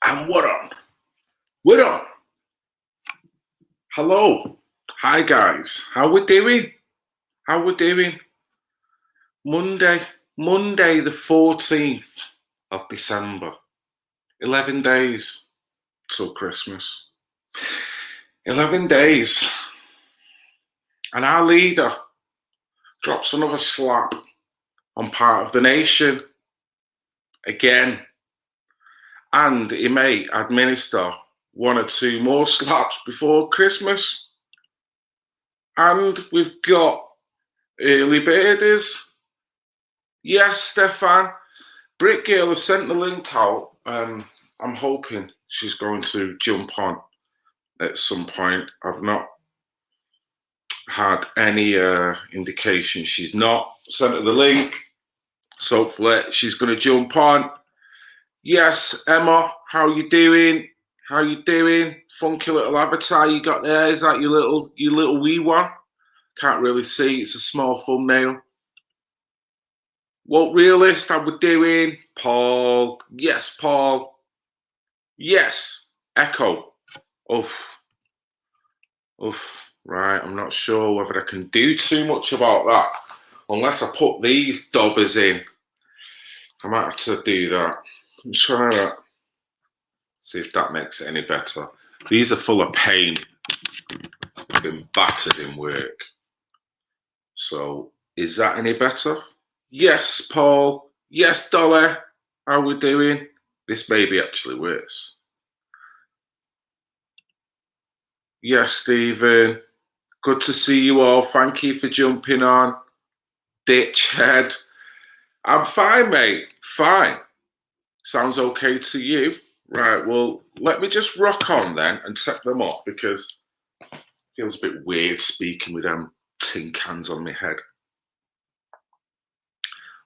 And what on? What on? Hello. Hi guys. How we doing? How we doing? Monday the 14th of December. 11 days till Christmas. 11 days. And our leader drops another slap on part of the nation. Again. And he may administer one or two more slaps before Christmas. And we've got early birdies. Yes, Stefan. Britgirl has sent the link out. I'm hoping she's going to jump on at some point. I've not had any indication she's not. Sent her the link. So hopefully she's going to jump on. Yes, Emma, how you doing? How you doing? Funky little avatar you got there. Is that your little wee one? Can't really see. It's a small thumbnail. What realist are we doing? Paul. Yes, Paul. Yes. Echo. Oof. Right, I'm not sure whether I can do too much about that. Unless I put these dobbers in. I might have to do that. I'm trying to see if that makes it any better. These are full of pain. I've been battered in work. So, is that any better? Yes, Paul. Yes, Dolly. How we doing? This may be actually worse. Yes, Stephen. Good to see you all. Thank you for jumping on. Ditchhead. I'm fine, mate. Fine. Sounds okay to you? Right, well, let me just rock on then and set them up because it feels a bit weird speaking with them tin cans on my head.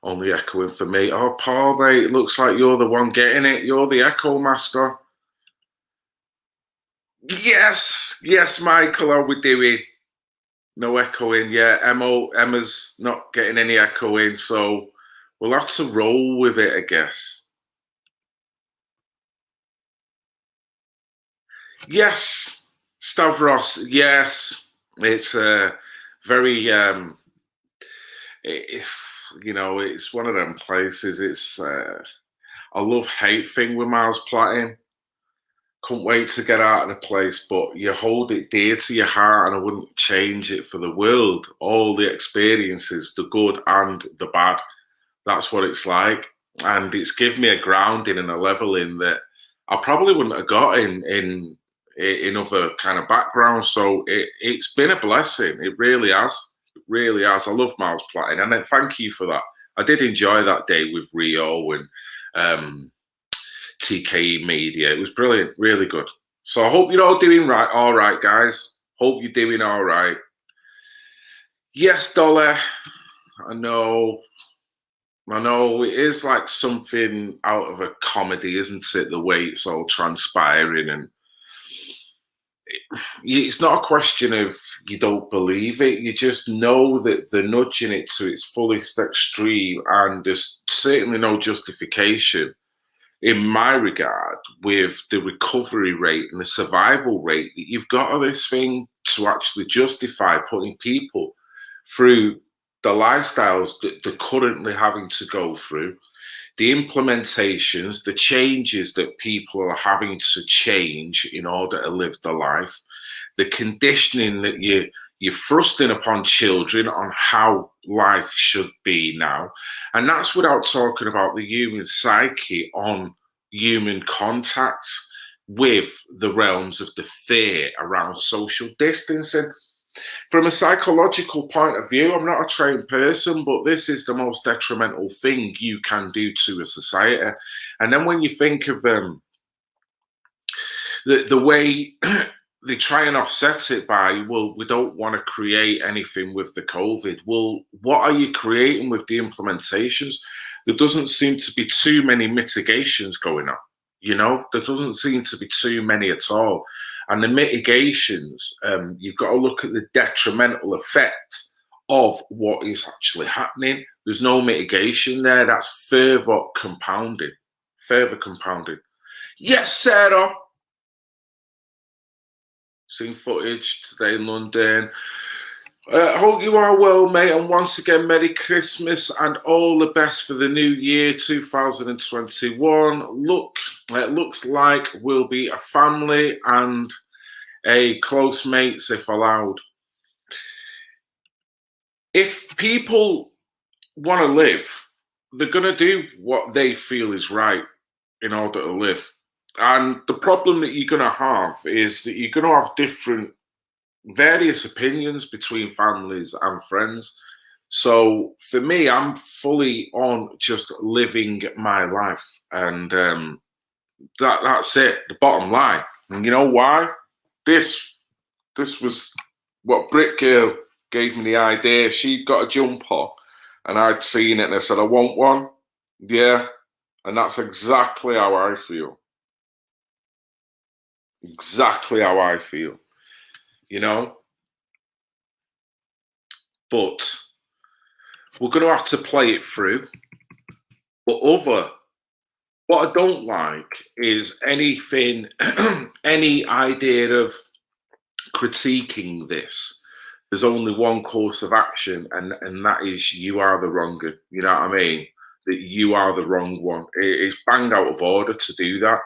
Only echoing for me. Oh, Paul, mate, it looks like you're the one getting it. You're the echo master. Yes, Michael, how we doing? No echoing, yeah. Emma's not getting any echoing, so we'll have to roll with it, I guess. Yes, Stavros, yes. It's a very, it's one of them places. It's a love-hate thing with Mars Platin. Couldn't wait to get out of the place, but you hold it dear to your heart, and I wouldn't change it for the world. All the experiences, the good and the bad, that's what it's like. And it's given me a grounding and a leveling that I probably wouldn't have got in other kind of backgrounds. So it's been a blessing. It really has. It really has. I love Miles Platin, and then thank you for that. I did enjoy that day with Rio and TKE Media. It was brilliant, really good. So I hope you're all doing all right, guys. Hope you're doing all right. Yes, Dolly. I know it is like something out of a comedy, isn't it? The way it's all transpiring, and it's not a question of you don't believe it. You just know that they're nudging it to its fullest extreme, and there's certainly no justification in my regard with the recovery rate and the survival rate that you've got of this thing to actually justify putting people through the lifestyles that they're currently having to go through, the implementations, the changes that people are having to change in order to live their life, the conditioning that you're thrusting upon children on how life should be now. And that's without talking about the human psyche on human contact with the realms of the fear around social distancing. From a psychological point of view, I'm not a trained person, but this is the most detrimental thing you can do to a society. And then when you think of the way they try and offset it by, well, we don't want to create anything with the COVID. Well, what are you creating with the implementations? There doesn't seem to be too many mitigations going on. There doesn't seem to be too many at all. And the mitigations, you've got to look at the detrimental effect of what is actually happening. There's no mitigation there. That's further compounding. Yes, Sarah. Seen footage today in London. Hope you are well, mate, and once again, Merry Christmas and all the best for the new year, 2021. It looks like we'll be a family and a close mates, if allowed. If people want to live, they're going to do what they feel is right in order to live. And the problem that you're going to have is that you're going to have various opinions between families and friends. So for me, I'm fully on just living my life, and that's it. The bottom line. And you know why? This was what Britgirl gave me the idea. She'd got a jumper, and I'd seen it, and I said, "I want one." Yeah, and that's exactly how I feel. Exactly how I feel. You know. But we're going to have to play it through. But what I don't like is anything, any idea of critiquing this. There's only one course of action, and that is you are the wrong one. You know what I mean? That you are the wrong one. It's bang out of order to do that.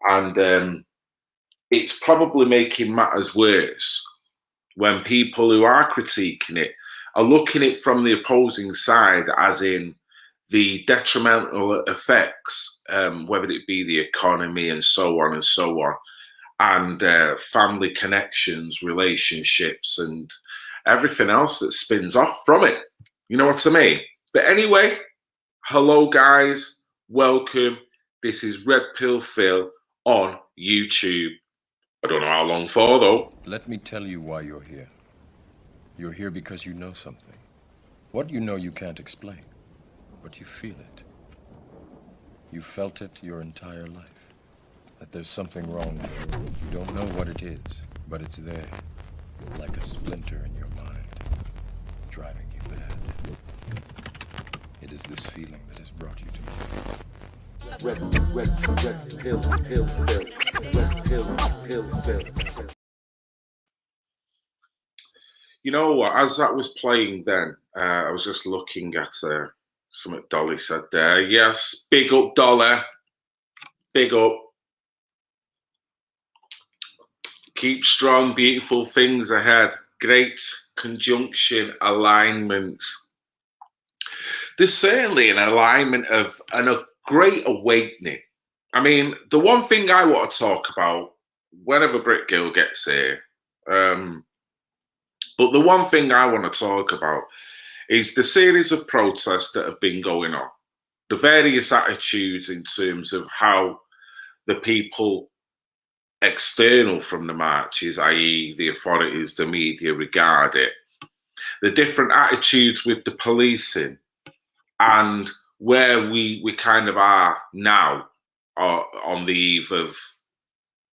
And it's probably making matters worse when people who are critiquing it are looking at it from the opposing side, as in the detrimental effects, whether it be the economy and so on and so on, and family connections, relationships, and everything else that spins off from it. You know what I mean? But anyway, hello guys, welcome. This is Red Pill Phil on YouTube. I don't know how long for though. Let me tell you why you're here. You're here because you know something. What you know you can't explain, but you feel it. You felt it your entire life. That there's something wrong with you. You don't know what it is, but it's there. Like a splinter in your mind, driving you mad. It is this feeling that has brought you to me. Red pill, Phil. You know what? As that was playing, then I was just looking at something Dolly said there. Yes, big up, Dolly. Big up. Keep strong, beautiful things ahead. Great conjunction alignment. There's certainly an alignment of a great awakening. I mean, the one thing I want to talk about whenever Britgirl gets here, but the one thing I want to talk about is the series of protests that have been going on, the various attitudes in terms of how the people external from the marches, i.e. the authorities, the media, regard it, the different attitudes with the policing, and where we kind of are now on the eve of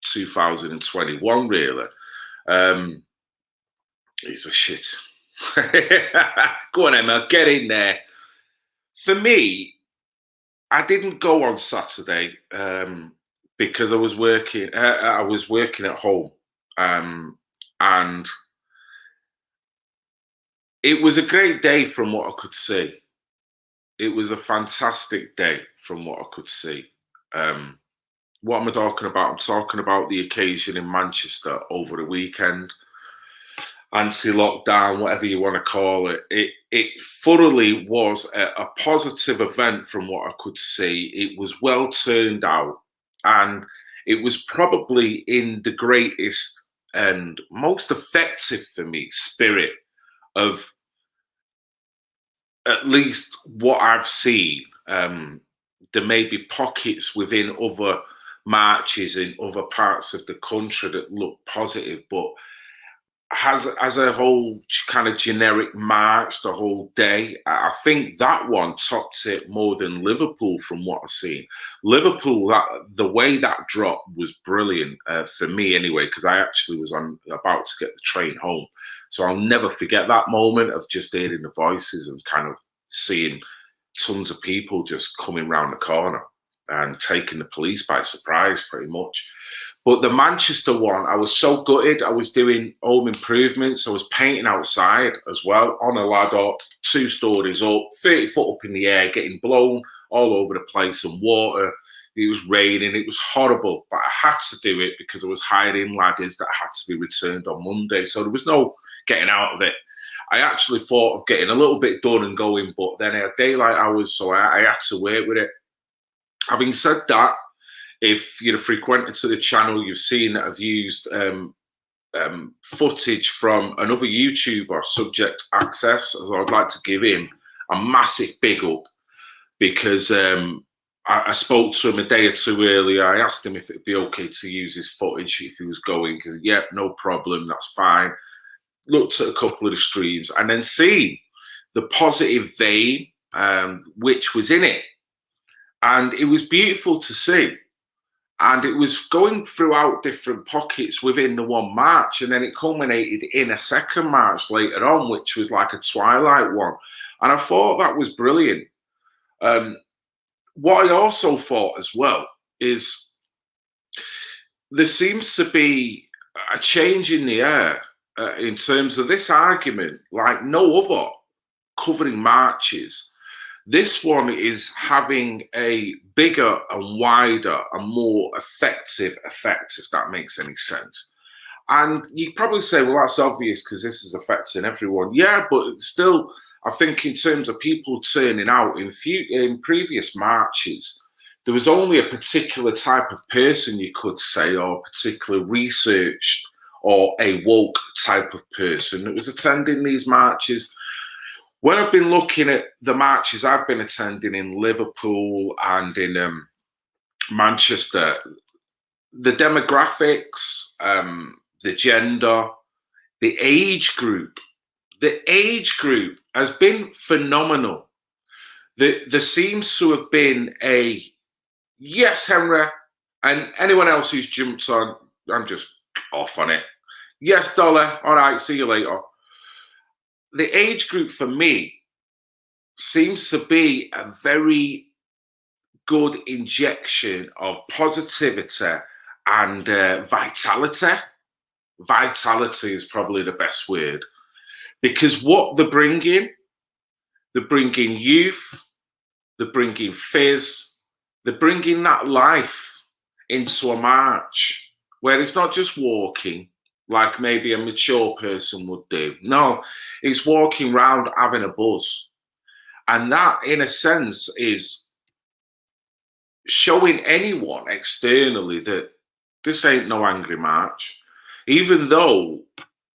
2021, really. It's a shit. Go on, Emma, get in there. For me, I didn't go on Saturday because I was working. I was working at home, and it was a great day from what I could see. It was a fantastic day from what I could see. What am I talking about? I'm talking about the occasion in Manchester over the weekend. Anti-lockdown, whatever you want to call it. It thoroughly was a positive event from what I could see. It was well turned out, and it was probably in the greatest and most effective for me spirit of at least what I've seen. There may be pockets within other marches in other parts of the country that look positive, but as a whole kind of generic march the whole day, I think that one topped it more than Liverpool from what I've seen. Liverpool, the way that dropped was brilliant for me anyway, because I actually was about to get the train home. So I'll never forget that moment of just hearing the voices and kind of seeing tons of people just coming round the corner. and taking the police by surprise, pretty much. But the Manchester one, I was so gutted. I was doing home improvements. I was painting outside as well, on a ladder, 2 stories up, 30 foot up in the air, getting blown all over the place and water. It was raining. It was horrible, but I had to do it because I was hiring ladders that had to be returned on Monday. So there was no getting out of it. I actually thought of getting a little bit done and going, but then I had daylight hours, so I had to work with it. Having said that, if you're a frequenter to the channel, you've seen that I've used footage from another YouTuber, Subject Access. So I'd like to give him a massive big up because I spoke to him a day or two earlier. I asked him if it'd be okay to use his footage if he was going. Because, yep, no problem, that's fine. Looked at a couple of the streams and then see the positive vein which was in it. And it was beautiful to see. And it was going throughout different pockets within the one march. And then it culminated in a second march later on, which was like a twilight one. And I thought that was brilliant. What I also thought as well is there seems to be a change in the air in terms of this argument, like no other covering marches. This one is having a bigger and wider and more effective effect, if that makes any sense. And you probably say, well, that's obvious because this is affecting everyone. Yeah, but still, I think in terms of people turning out in previous marches, there was only a particular type of person, you could say, or particular researched or a woke type of person that was attending these marches. When I've been looking at the marches I've been attending in Liverpool and in Manchester, the demographics, the gender, the age group has been phenomenal. There seems to have been a yes, Henry, and anyone else who's jumped on, I'm just off on it. Yes, Dollar, all right, see you later. The age group for me seems to be a very good injection of positivity and vitality. Vitality is probably the best word, because what they're bringing youth, they're bringing fizz, they're bringing that life into a march where it's not just walking like maybe a mature person would do. No, it's walking around having a buzz. And that, in a sense, is showing anyone externally that this ain't no angry march. Even though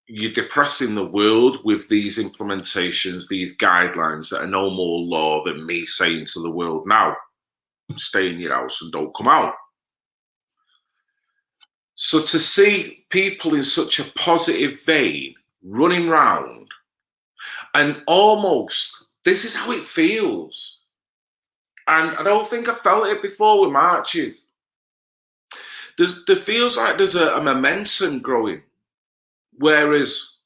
you're depressing the world with these implementations, these guidelines that are no more law than me saying to the world, now, stay in your house and don't come out. So to see people in such a positive vein running round and almost, this is how it feels. And I don't think I felt it before with marches. There feels like there's a momentum growing. Whereas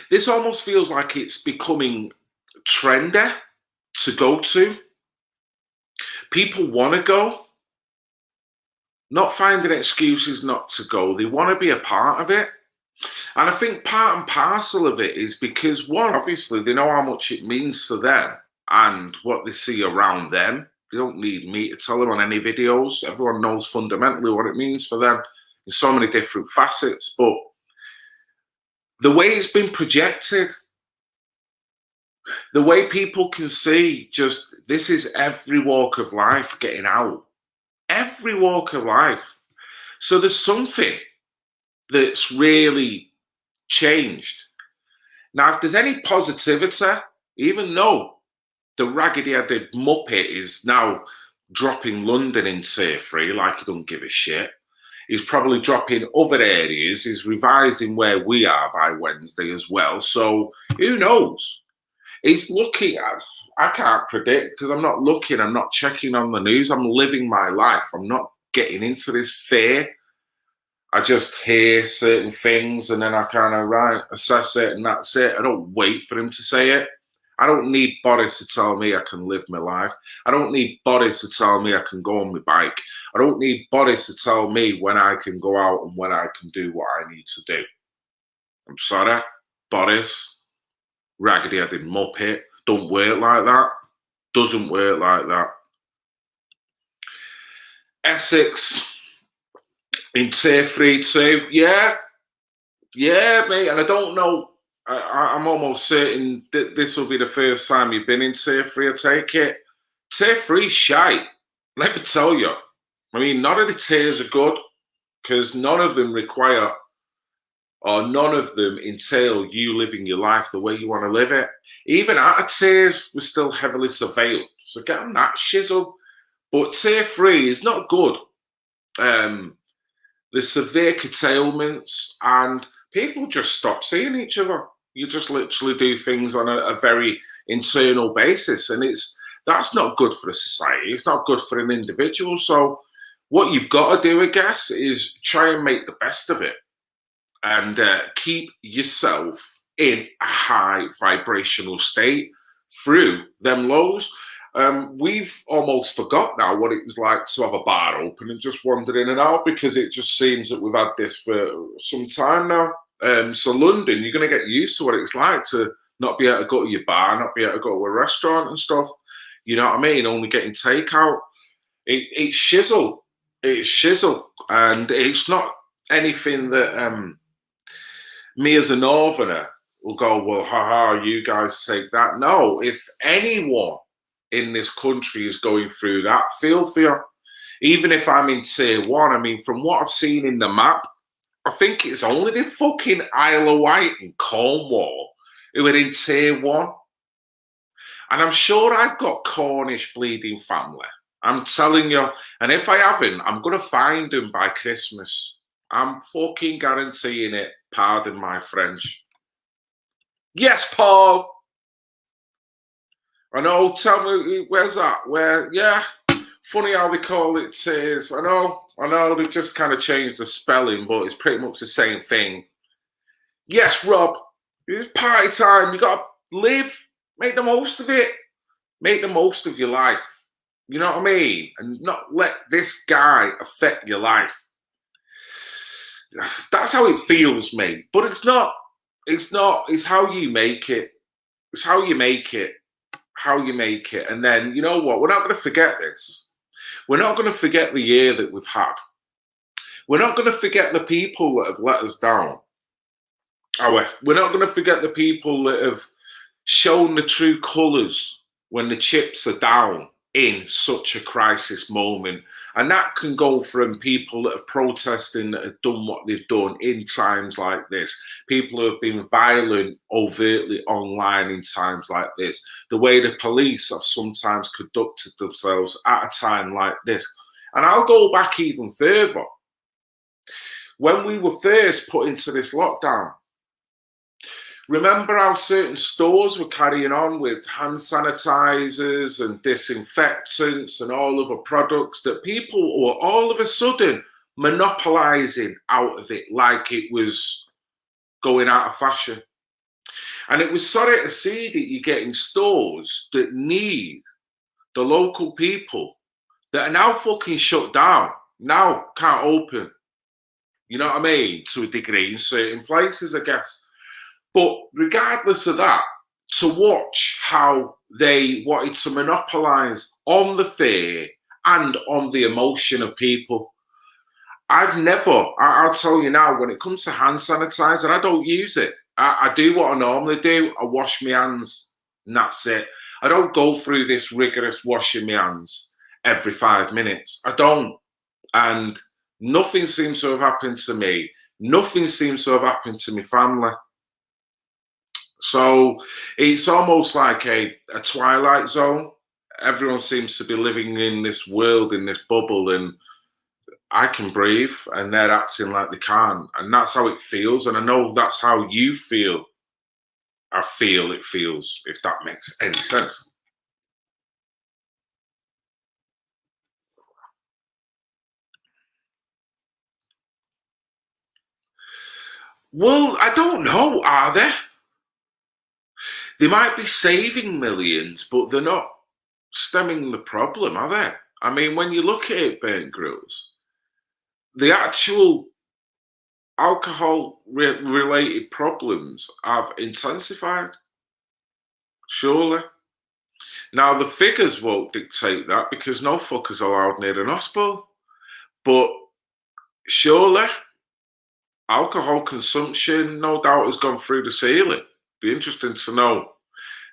this almost feels like it's becoming trendy to go to. People want to go. Not finding excuses not to go. They want to be a part of it. And I think part and parcel of it is because, one, obviously, they know how much it means to them and what they see around them. They don't need me to tell them on any videos. Everyone knows fundamentally what it means for them in so many different facets. But the way it's been projected, the way people can see just this is every walk of life getting out. Every walk of life. So there's something that's really changed. Now, if there's any positivity, even though the raggedy-headed muppet is now dropping London in tier 3 like he don't give a shit, he's probably dropping other areas, he's revising where we are by Wednesday as well. So who knows? He's looking at, I can't predict because I'm not looking, I'm not checking on the news, I'm living my life. I'm not getting into this fear. I just hear certain things and then I kind of assess it and that's it. I don't wait for him to say it. I don't need Boris to tell me I can live my life. I don't need Boris to tell me I can go on my bike. I don't need Boris to tell me when I can go out and when I can do what I need to do. I'm sorry, Boris, raggedy-headed muppet, don't work like that. Doesn't work like that. Essex in tier 3 too. Yeah, mate. And I don't know. I'm almost certain that this will be the first time you've been in tier 3. I take it. Tier 3 shite. Let me tell you. I mean, none of the tiers are good because none of them require or none of them entail you living your life the way you want to live it. Even out of tiers, we're still heavily surveilled. So get on that shizzle. But tier 3 is not good. There's severe curtailments and people just stop seeing each other. You just literally do things on a very internal basis, and that's not good for a society. It's not good for an individual. So what you've got to do, I guess, is try and make the best of it and keep yourself in a high vibrational state through them lows. We've almost forgot now what it was like to have a bar open and just wander in and out because it just seems that we've had this for some time now. So London, you're going to get used to what it's like to not be able to go to your bar, not be able to go to a restaurant and stuff. You know what I mean? Only getting takeout. It's shizzle. It's shizzle. And it's not anything that me as a northerner will go, well, haha, you guys take that. No, if anyone in this country is going through that, feel for you. Even if I'm in tier 1, I mean, from what I've seen in the map, I think it's only the fucking Isle of Wight and Cornwall who are in tier 1. And I'm sure I've got Cornish bleeding family. I'm telling you. And if I haven't, I'm going to find them by Christmas. I'm fucking guaranteeing it. Pardon my French. Yes, Paul. I know, tell me, where's that? Where, yeah, funny how they call it tiers. I know, they've just kind of changed the spelling, but it's pretty much the same thing. Yes, Rob, it's party time. You got to live, make the most of it. Make the most of your life. You know what I mean? And not let this guy affect your life. That's how it feels, mate. But it's not. It's how you make it. It's how you make it. How you make it. And then, you know what? We're not going to forget this. We're not going to forget the year that we've had. We're not going to forget the people that have let us down. We're not going to forget the people that have shown the true colours when the chips are down in such a crisis moment. And that can go from people that are protesting, that have done what they've done in times like this, people who have been violent overtly online in times like this, the way the police have sometimes conducted themselves at a time like this. And I'll go back even further. When we were first put into this lockdown, remember how certain stores were carrying on with hand sanitizers and disinfectants and all other products that people were all of a sudden monopolizing out of it like it was going out of fashion. And it was sorry to see that you're getting stores that need the local people that are now fucking shut down, now can't open. You know what I mean? To a degree in certain places, I guess. But regardless of that, to watch how they wanted to monopolise on the fear and on the emotion of people. I'll tell you now, when it comes to hand sanitizer, I don't use it. I do what I normally do. I wash my hands and that's it. I don't go through this rigorous washing my hands every 5 minutes. I don't. And nothing seems to have happened to me. Nothing seems to have happened to my family. So it's almost like a twilight zone. Everyone seems to be living in this world, in this bubble, and I can breathe and they're acting like they can't. And that's how it feels. And I know that's how you feel. I feel it feels, if that makes any sense. Well, I don't know, are there? They might be saving millions, but they're not stemming the problem, are they? I mean, when you look at it, Britgirls, the actual alcohol-related problems have intensified, surely. Now, the figures won't dictate that because no fucker's allowed near an hospital. But surely, alcohol consumption, no doubt, has gone through the ceiling. Be interesting to know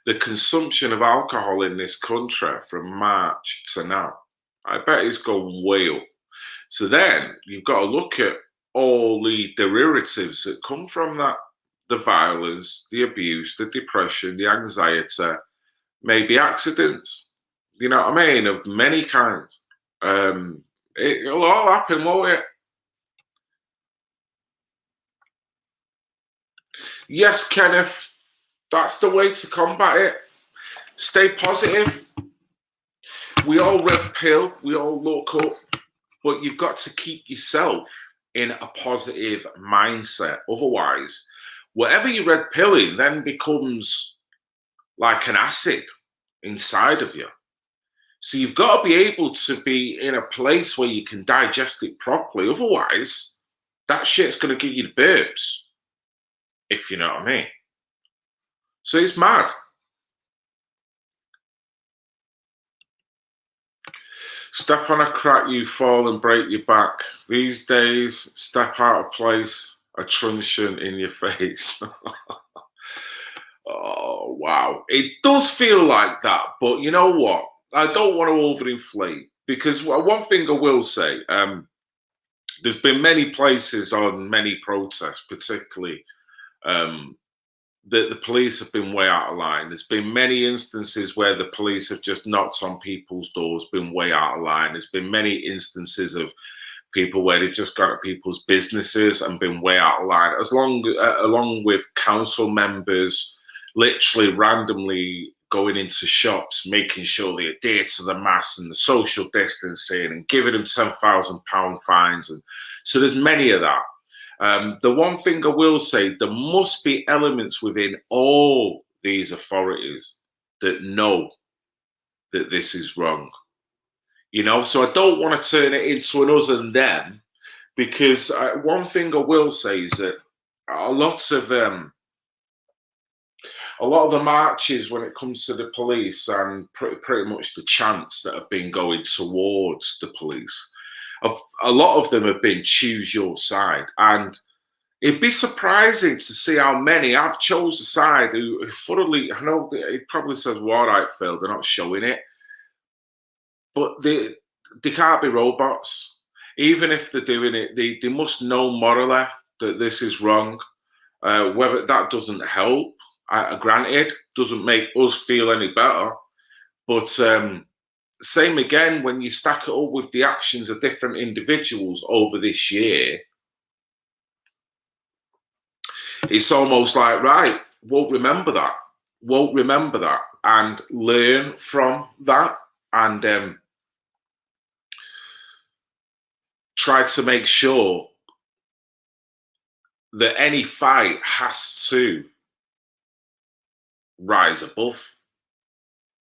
the consumption of alcohol in this country from March to now. I bet it's gone way up. So then you've got to look at all the derivatives that come from that: the violence, the abuse, the depression, the anxiety, maybe accidents, you know what I mean, of many kinds. It'll all happen, won't it? Yes, Kenneth, that's the way to combat it. Stay positive. We all red pill, we all look up, but you've got to keep yourself in a positive mindset. Otherwise, whatever you red pilling then becomes like an acid inside of you. So you've got to be able to be in a place where you can digest it properly. Otherwise, that shit's going to give you the burps, if you know what I mean. So it's mad. Step on a crack, you fall and break your back. These days, step out of place, a truncheon in your face. Oh, wow. It does feel like that, but you know what? I don't want to overinflate, because one thing I will say, there's been many places on many protests, particularly that the police have been way out of line. There's been many instances where the police have just knocked on people's doors, been way out of line. There's been many instances of people where they've just gone to people's businesses and been way out of line, along with council members literally randomly going into shops, making sure they adhere to the mask and the social distancing and giving them £10,000 fines. And so there's many of that. The one thing I will say, there must be elements within all these authorities that know that this is wrong. You know, so I don't want to turn it into an us and them, because one thing I will say is that a lot of the marches, when it comes to the police and pretty much the chants that have been going towards the police, a lot of them have been choose your side. And it'd be surprising to see how many have chose the side who thoroughly, I know it probably says, all right, Phil, they're not showing it. But they can't be robots. Even if they're doing it, they must know morally that this is wrong. Whether that doesn't help, granted, doesn't make us feel any better. But same again, when you stack it up with the actions of different individuals over this year, it's almost like, right, we'll remember that. We'll remember that and learn from that, and try to make sure that any fight has to rise above.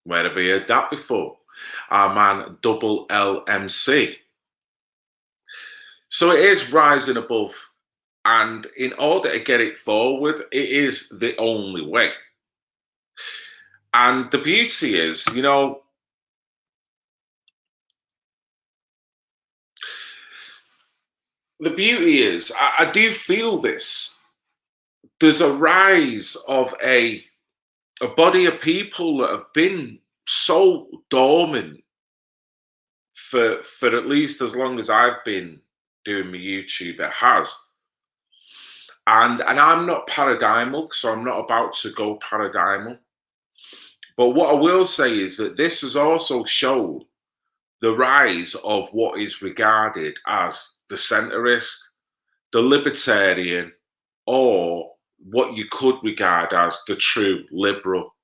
Where have you heard that before? Our man Double LMC. So it is rising above, and in order to get it forward, it is the only way. And the beauty is, you know, the beauty is, I do feel this. There's a rise of a body of people that have been so dormant for at least as long as I've been doing my YouTube. It has. And I'm not paradigmal, so I'm not about to go paradigmal. But what I will say is that this has also shown the rise of what is regarded as the centrist, the libertarian, or what you could regard as the true liberal.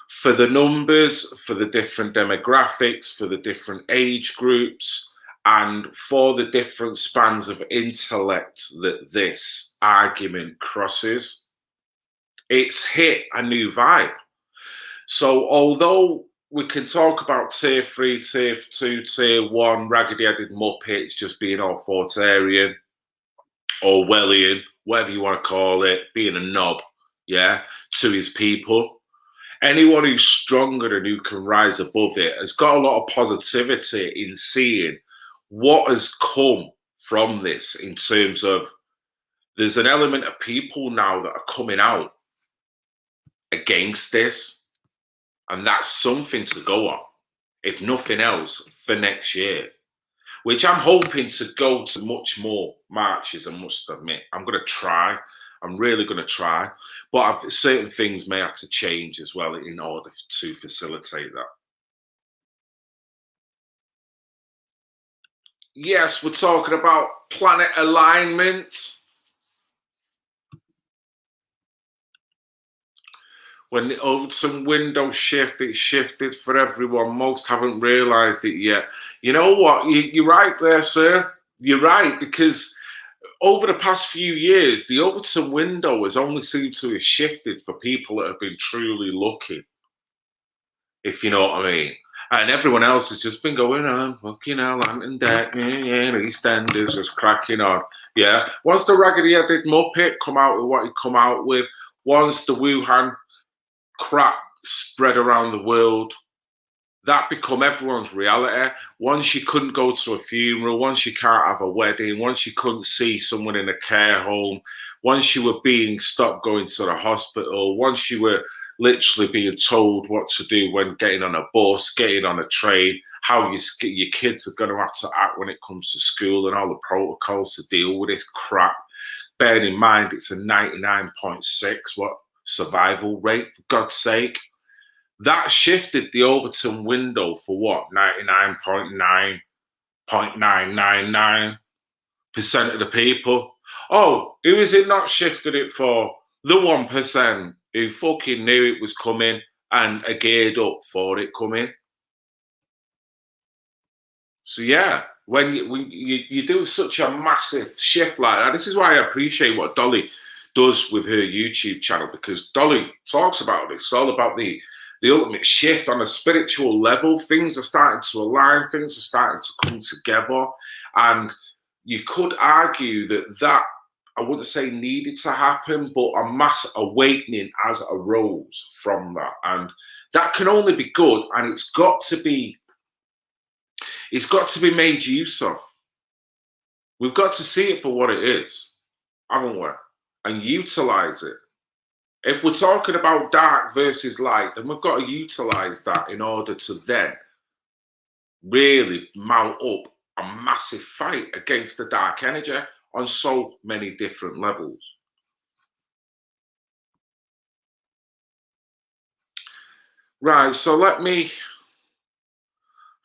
For the numbers, for the different demographics, for the different age groups, and for the different spans of intellect that this argument crosses. It's hit a new vibe. So although we can talk about tier 3, tier 2, tier 1, raggedy-headed muppets just being authoritarian, Orwellian, whatever you want to call it, being a knob, yeah, to his people. Anyone who's stronger and who can rise above it has got a lot of positivity in seeing what has come from this, in terms of there's an element of people now that are coming out against this, and that's something to go on, if nothing else, for next year, which I'm hoping to go to much more marches, I must admit. I'm going to try. I'm really going to try. But certain things may have to change as well in order to facilitate that. Yes, we're talking about planet alignment. When the Overton window shifted, it shifted for everyone. Most haven't realised it yet. You know what? You're right there, sir. You're right, because over the past few years, the Overton window has only seemed to have shifted for people that have been truly lucky, if you know what I mean. And everyone else has just been going on, fucking hell, Lantern Deck, yeah, EastEnders, just cracking on. Yeah. Once the raggedy-headed Muppet come out with what he come out with, once the Wuhan crap spread around the world, that become everyone's reality. Once you couldn't go to a funeral, once you can't have a wedding, once you couldn't see someone in a care home, once you were being stopped going to the hospital, once you were literally being told what to do when getting on a bus, getting on a train, how your kids are going to have to act when it comes to school, and all the protocols to deal with this crap. Bearing in mind it's a 99.6 survival rate, for God's sake. That shifted the Overton window for what? 99.999% of the people. Oh, who is it not shifted it for? The 1% who fucking knew it was coming and are geared up for it coming. So yeah, when you do such a massive shift like that, this is why I appreciate what Dolly does with her YouTube channel, because Dolly talks about this. It's all about the ultimate shift on a spiritual level. Things are starting to align, things are starting to come together. And you could argue that I wouldn't say needed to happen, but a mass awakening has arose from that. And that can only be good, and it's got to be made use of. We've got to see it for what it is, haven't we? And utilize it. If we're talking about dark versus light, then we've got to utilize that in order to then really mount up a massive fight against the dark energy on so many different levels. Right, so let me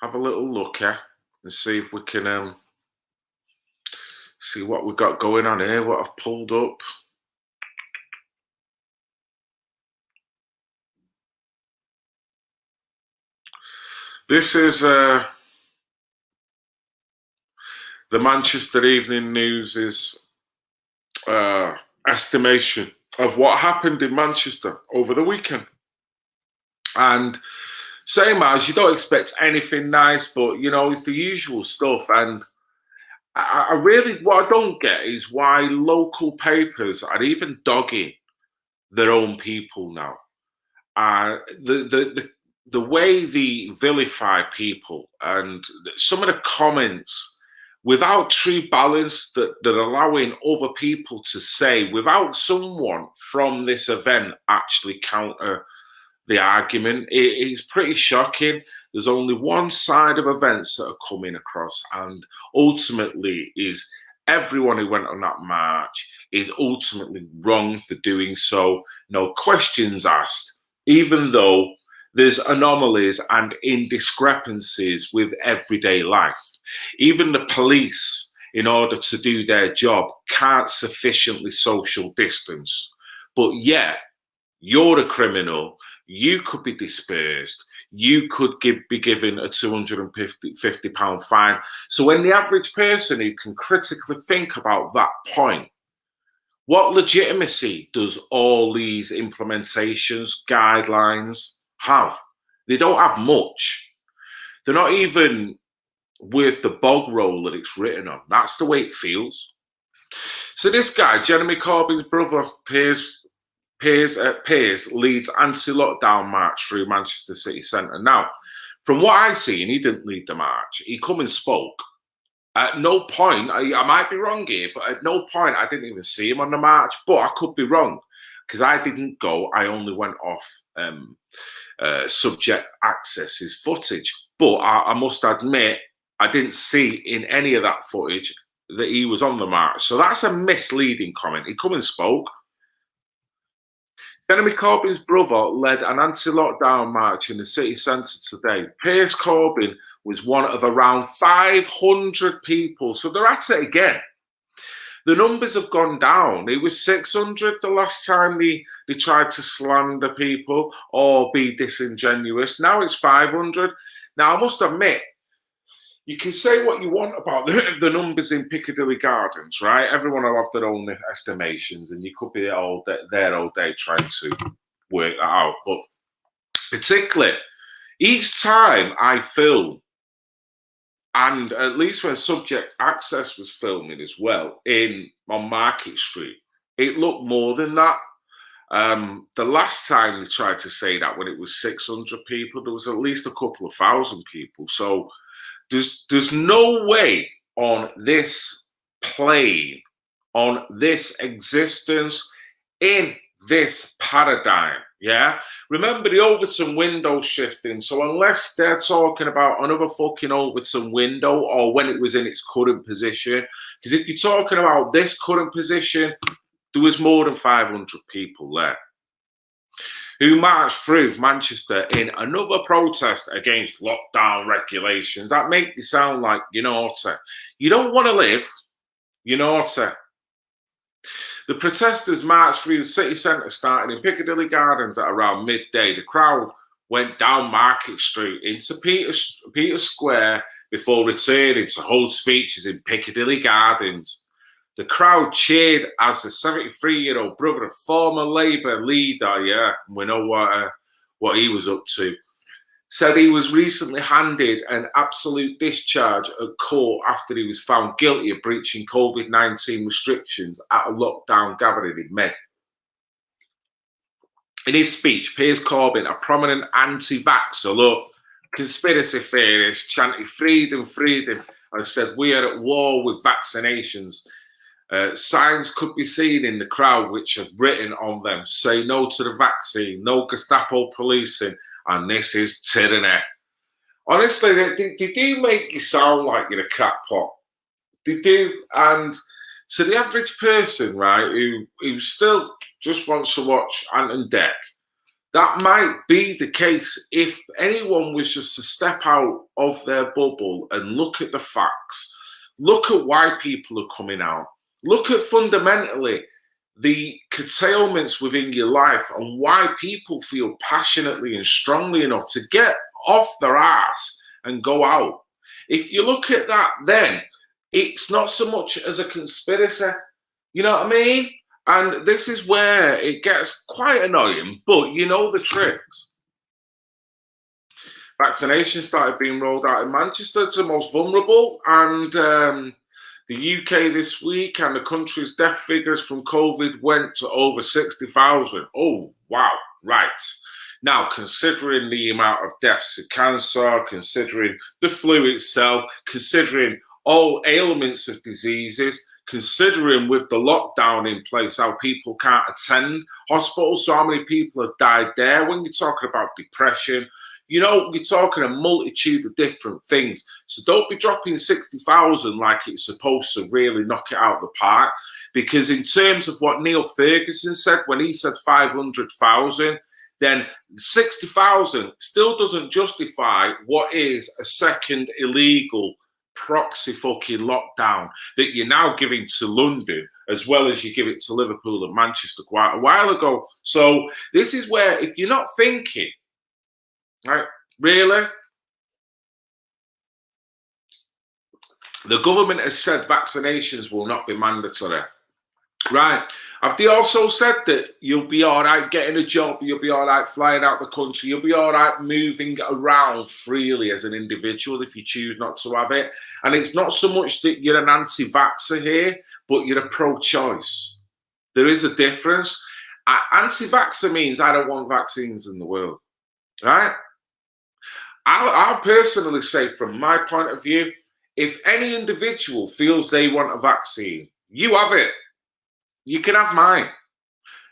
have a little look here and see if we can see what we've got going on here, what I've pulled up. This is the Manchester Evening News's estimation of what happened in Manchester over the weekend. And same as, you don't expect anything nice, but you know, it's the usual stuff. And I really, what I don't get is why local papers are even dogging their own people now. The way they vilify people, and some of the comments without true balance that allowing other people to say, without someone from this event actually counter the argument, it's pretty shocking. There's only one side of events that are coming across, and ultimately is everyone who went on that march is ultimately wrong for doing so. No questions asked, even though there's anomalies and indiscrepancies with everyday life. Even the police, in order to do their job, can't sufficiently social distance. But yet, you're a criminal, you could be dispersed, you could be given a £250 fine. So when the average person who can critically think about that point What legitimacy does all these implementations, guidelines have? They don't have much. They're not even worth the bog roll that it's written on. That's the way it feels. So this guy, Jeremy Corbyn's brother, Piers leads anti-lockdown march through Manchester city centre. Now, from what I see, and he didn't lead the march, he come and spoke. At no point, I might be wrong here, but at no point I didn't even see him on the march, but I could be wrong because I didn't go. I only went off subject access's footage. But I must admit, I didn't see in any of that footage that he was on the march. So that's a misleading comment. He come and spoke. Jeremy Corbyn's brother led an anti-lockdown march in the city centre today. Piers Corbyn was one of around 500 people. So they're at it again. The numbers have gone down. It was 600 the last time they tried to slander people or be disingenuous. Now it's 500. Now, I must admit, you can say what you want about the numbers in Piccadilly Gardens, right? Everyone will have their own estimations, and you could be there all day trying to work that out. But particularly, each time I film, and at least when Subject Access was filming as well on Market Street, it looked more than that. The last time they tried to say that, when it was 600 people, there was at least a couple of thousand people. So there's no way on this plane, on this existence, in this paradigm, yeah? Remember the Overton window shifting. So unless they're talking about another fucking Overton window or when it was in its current position, because if you're talking about this current position, there was more than 500 people there who marched through Manchester in another protest against lockdown regulations. That make you sound like you naughty. You don't want to live, you naughty. The protesters marched through the city centre, starting in Piccadilly Gardens at around midday. The crowd went down Market Street into Peter Square before returning to hold speeches in Piccadilly Gardens. The crowd cheered as the 73-year-old brother of former Labour leader, yeah, we know what he was up to, said he was recently handed an absolute discharge at court after he was found guilty of breaching COVID-19 restrictions at a lockdown gathering in May. In his speech, Piers Corbyn, a prominent anti-vaxxer, look, conspiracy theorist, chanted freedom, freedom, and said we are at war with vaccinations. Signs could be seen in the crowd which had written on them, say no to the vaccine, no Gestapo policing, and this is tyranny. Honestly, they do make you sound like you're a crackpot. They do. And to the average person, right, who still just wants to watch Ant and Dec, that might be the case if anyone was just to step out of their bubble and look at the facts, look at why people are coming out, look at fundamentally the curtailments within your life and why people feel passionately and strongly enough to get off their ass and go out. If you look at that, then it's not so much as a conspiracy. You know what I mean? And this is where it gets quite annoying, but you know the tricks. Vaccinations started being rolled out in Manchester to the most vulnerable, and the UK this week and the country's death figures from COVID went to over 60,000. Oh, wow, right. Now, considering the amount of deaths of cancer, considering the flu itself, considering all ailments of diseases, considering with the lockdown in place how people can't attend hospitals, so how many people have died there. When you're talking about depression, you know, you're talking a multitude of different things. So don't be dropping 60,000 like it's supposed to really knock it out of the park. Because in terms of what Neil Ferguson said, when he said 500,000, then 60,000 still doesn't justify what is a second illegal proxy fucking lockdown that you're now giving to London, as well as you give it to Liverpool and Manchester quite a while ago. So this is where, if you're not thinking, right, really, the government has said vaccinations will not be mandatory. Right. Have they also said that you'll be all right getting a job, you'll be all right flying out the country, you'll be all right moving around freely as an individual if you choose not to have it? And it's not so much that you're an anti-vaxxer here, but you're a pro-choice. There is a difference. Anti-vaxxer means I don't want vaccines in the world, right? I'll personally say, from my point of view, if any individual feels they want a vaccine, you have it. You can have mine.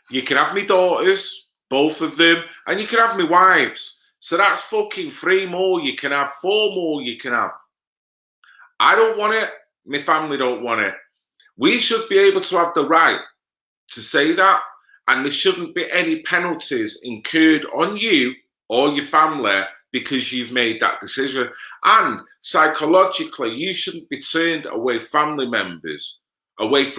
You can have my daughters, both of them, and you can have my wives. So that's fucking 3 more you can have, 4 more you can have. I don't want it. My family don't want it. We should be able to have the right to say that, and there shouldn't be any penalties incurred on you or your family because you've made that decision. And psychologically, you shouldn't be turned away from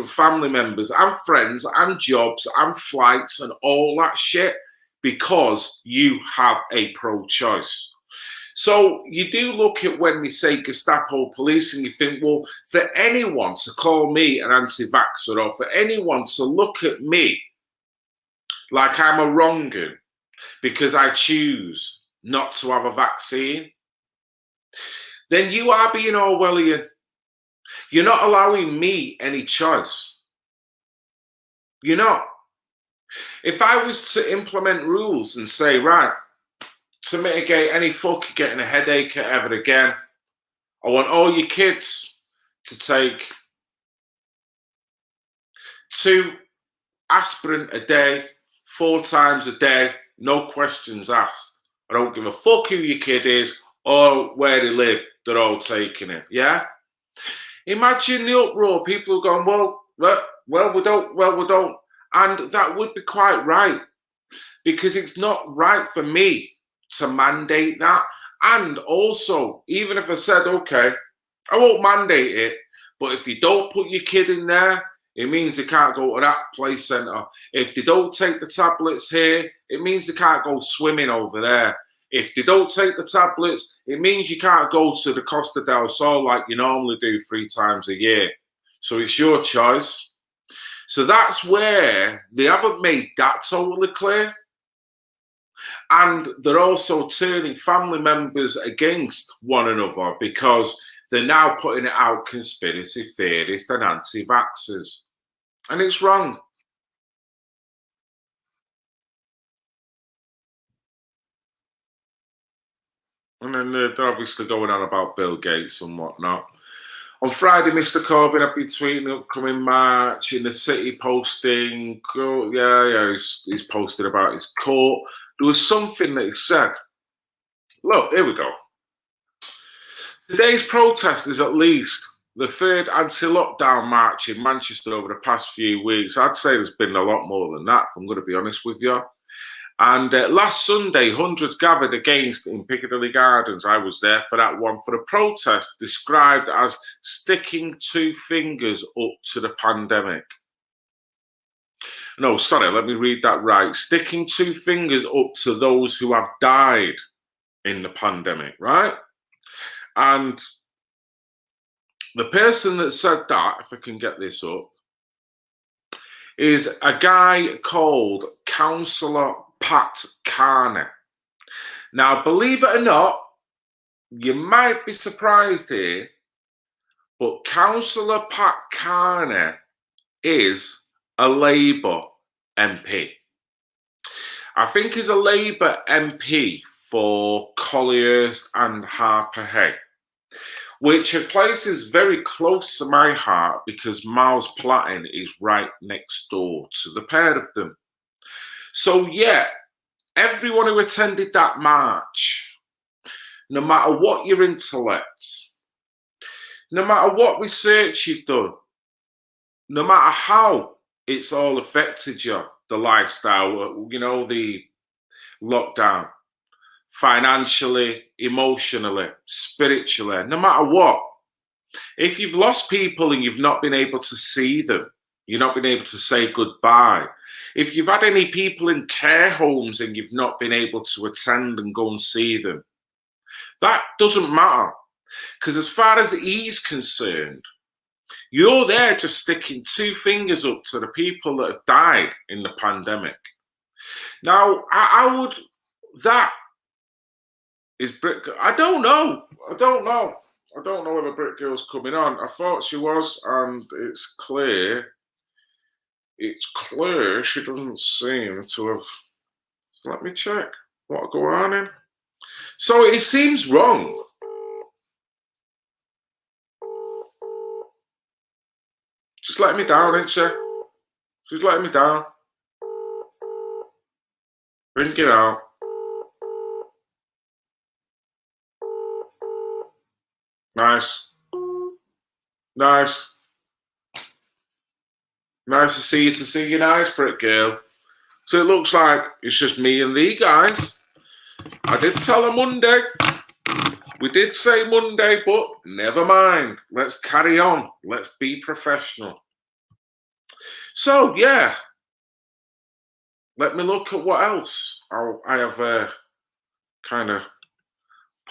family members and friends and jobs and flights and all that shit because you have a pro-choice. So you do look at when we say Gestapo police and you think, well, for anyone to call me an anti-vaxxer or for anyone to look at me like I'm a wrong-un because I choose not to have a vaccine, then you are being Orwellian. You're not allowing me any choice. You're not. If I was to implement rules and say, right, to mitigate any fuck getting a headache ever again, I want all your kids to take 2 aspirin a day, 4 times a day, no questions asked. I don't give a fuck who your kid is or where they live, they're all taking it, yeah? Imagine the uproar, people are going, well, we don't. And that would be quite right, because it's not right for me to mandate that. And also, even if I said, okay, I won't mandate it, but if you don't put your kid in there, it means they can't go to that play centre. If they don't take the tablets here, it means they can't go swimming over there. If they don't take the tablets, it means you can't go to the Costa del Sol like you normally do 3 times a year. So it's your choice. So that's where they haven't made that totally clear. And they're also turning family members against one another because they're now putting it out conspiracy theorists and anti-vaxxers. And it's wrong. And then they're obviously going on about Bill Gates and whatnot. On Friday, Mr. Corbyn had been tweeting upcoming march in the city, posting, he's posted about his court. There was something that he said. Look, here we go. Today's protest is at least the 3rd anti-lockdown march in Manchester over the past few weeks. I'd say there's been a lot more than that, if I'm going to be honest with you. And last Sunday, hundreds gathered against in Piccadilly Gardens. I was there for that one, for a protest described as sticking 2 fingers up to the pandemic. No, sorry, let me read that right. Sticking 2 fingers up to those who have died in the pandemic, right? And the person that said that, if I can get this up, is a guy called Councillor Pat Carney. Now, believe it or not, you might be surprised here, but Councillor Pat Carney is a Labour MP. I think he's a Labour MP for Collyhurst and Harper Hay, which are places very close to my heart because Miles Platting is right next door to the pair of them. So yeah, everyone who attended that march, no matter what your intellect, no matter what research you've done, no matter how it's all affected you, the lifestyle, the lockdown, financially, emotionally, spiritually, no matter what, if you've lost people and you've not been able to see them, you've not been able to say goodbye, if you've had any people in care homes and you've not been able to attend and go and see them, that doesn't matter. Because as far as he's concerned, You're there just sticking two fingers up to the people that have died in the pandemic. Now, I would, that is Britgirl. I don't know. I don't know whether Britgirl's coming on. I thought she was, and it's clear. It's clear she doesn't seem to have. So let me check what go on in. So it seems wrong. Just let me down, ain't she? She's letting me down. Bring it out. Nice. Nice. Nice to see you nice, Britgirl. So it looks like it's just me and the guys. I did tell her Monday. We did say Monday, but never mind. Let's carry on. Let's be professional. So, yeah. Let me look at what else I have kind of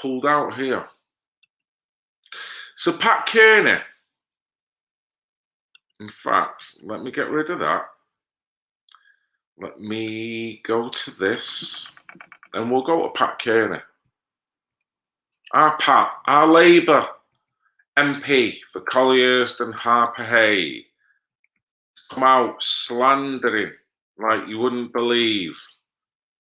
pulled out here. So, Pat Kearney. In fact, let me get rid of that. Let me go to this, and we'll go to Pat Kearney. Our Pat, our Labour MP for Collyhurst and Harper Hay, come out slandering like you wouldn't believe.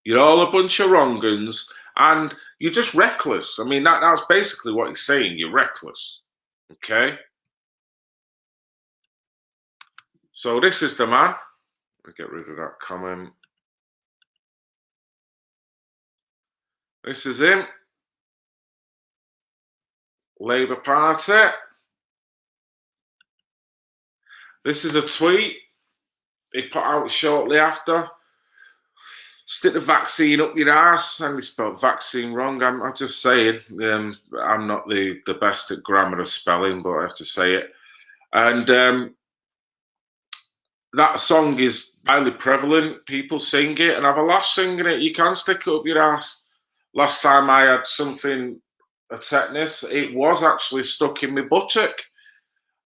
You're all a bunch of wrong-uns, and you're just reckless. I mean, that's basically what he's saying. You're reckless. Okay? So this is the man. Let me get rid of that comment. This is him. Labour Party. This is a tweet he put out shortly after. Stick the vaccine up your ass. And he spelled vaccine wrong. I'm just saying. I'm not the best at grammar or spelling, but I have to say it. And that song is highly prevalent. People sing it and have a laugh singing it. You can stick it up your ass. Last time I had something, a tetanus, it was actually stuck in my buttock.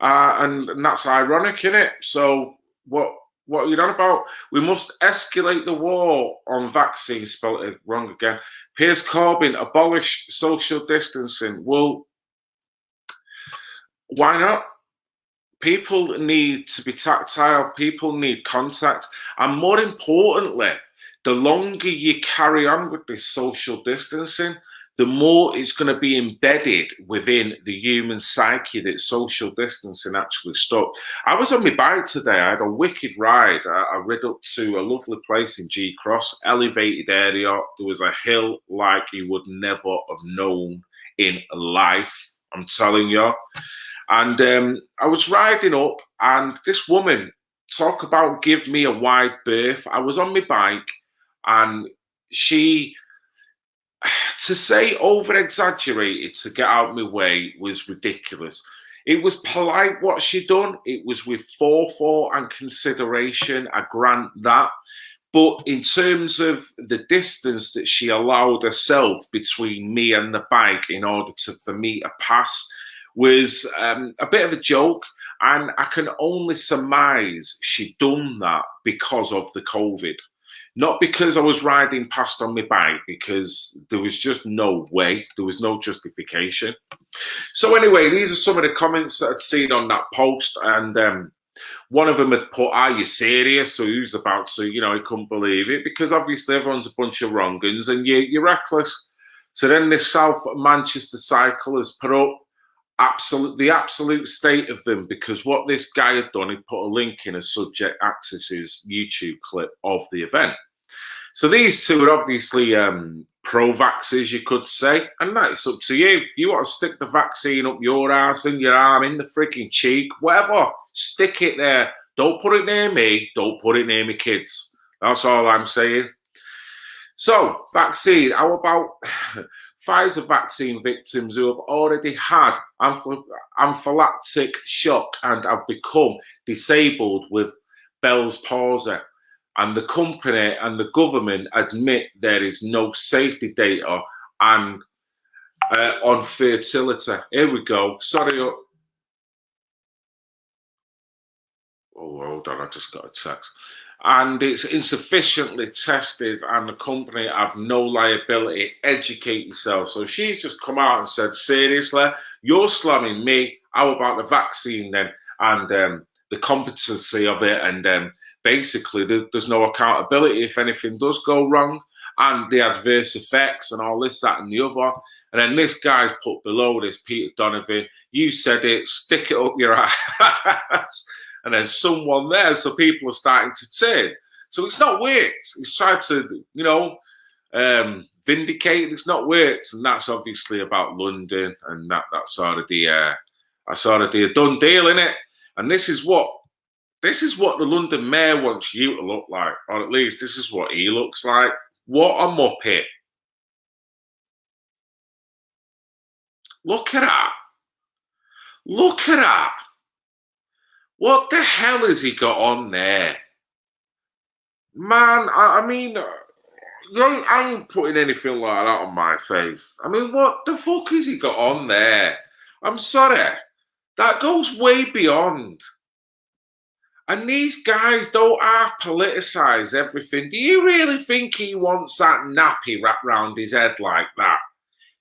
And that's ironic, innit? So what are you on about? We must escalate the war on vaccines, spelled it wrong again. Piers Corbyn, abolish social distancing. Well, why not? People need to be tactile. People need contact. And more importantly, the longer you carry on with this social distancing, the more it's going to be embedded within the human psyche that social distancing actually stuck. I was on my bike today. I had a wicked ride. I rid up to a lovely place in G Cross, elevated area. There was a hill like you would never have known in life, I'm telling you. And I was riding up, and this woman, talk about give me a wide berth. I was on my bike, and she, to say over exaggerated to get out of my way was ridiculous. It was polite what she done. It was with forethought and consideration. I grant that. But in terms of the distance that she allowed herself between me and the bike in order for me to pass was a bit of a joke. And I can only surmise she done that because of the COVID. Not because I was riding past on my bike, because there was just no way. There was no justification. So anyway, these are some of the comments that I'd seen on that post. And one of them had put, are you serious? So he was about to, he couldn't believe it, because obviously everyone's a bunch of wrong-uns and you're reckless. So then this South Manchester cycle has put up the absolute state of them, because what this guy had done, he put a link in a subject access's YouTube clip of the event. So these two are obviously pro-vaxxers, you could say, and that's up to you. You want to stick the vaccine up your ass, in your arm, in the freaking cheek, whatever, stick it there. Don't put it near me. Don't put it near my kids. That's all I'm saying. So, vaccine, how about Pfizer vaccine victims who have already had anaphylactic shock and have become disabled with Bell's palsy? And the company and the government admit there is no safety data and on fertility. Here we go. Sorry. Oh, hold on, I just got a text. And it's insufficiently tested, and the company have no liability. Educate yourself. So she's just come out and said, seriously, you're slamming me. How about the vaccine then? And the competency of it. And basically, there's no accountability if anything does go wrong, and the adverse effects and all this, that, and the other. And then this guy's put below this, Peter Donovan, you said it, stick it up your ass. And then someone there, so people are starting to turn. So it's not worked. He's tried to, vindicate. It's not worked, and that's obviously about London, and that's sort of the done deal, innit? And this is what the London mayor wants you to look like, or at least this is what he looks like. What a muppet! Look at that! Look at that! What the hell has he got on there? Man, I mean, I ain't putting anything like that on my face. I mean, what the fuck has he got on there? I'm sorry. That goes way beyond. And these guys don't half politicise everything. Do you really think he wants that nappy wrapped round his head like that?